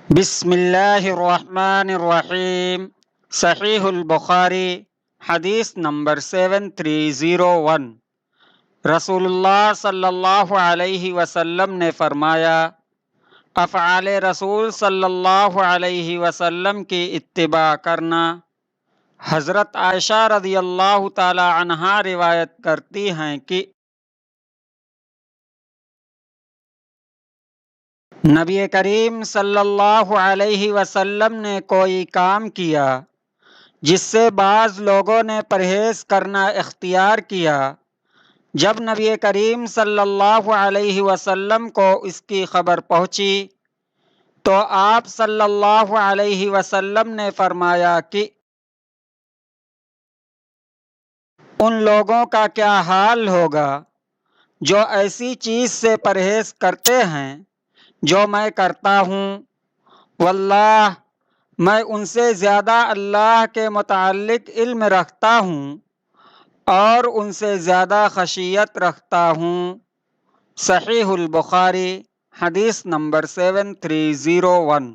بسم اللہ الرحمن الرحیم۔ صحیح البخاری حدیث نمبر 7301۔ رسول اللہ صلی اللہ علیہ وسلم نے فرمایا، افعال رسول صلی اللہ علیہ وسلم کی اتباع کرنا۔ حضرت عائشہ رضی اللہ تعالی عنہا روایت کرتی ہیں کہ نبی کریم صلی اللہ علیہ وسلم نے کوئی کام کیا جس سے بعض لوگوں نے پرہیز کرنا اختیار کیا۔ جب نبی کریم صلی اللہ علیہ وسلم کو اس کی خبر پہنچی تو آپ صلی اللہ علیہ وسلم نے فرمایا کہ ان لوگوں کا کیا حال ہوگا جو ایسی چیز سے پرہیز کرتے ہیں جو میں کرتا ہوں۔ واللہ میں ان سے زیادہ اللہ کے متعلق علم رکھتا ہوں اور ان سے زیادہ خشیت رکھتا ہوں۔ صحیح البخاری حدیث نمبر 7301۔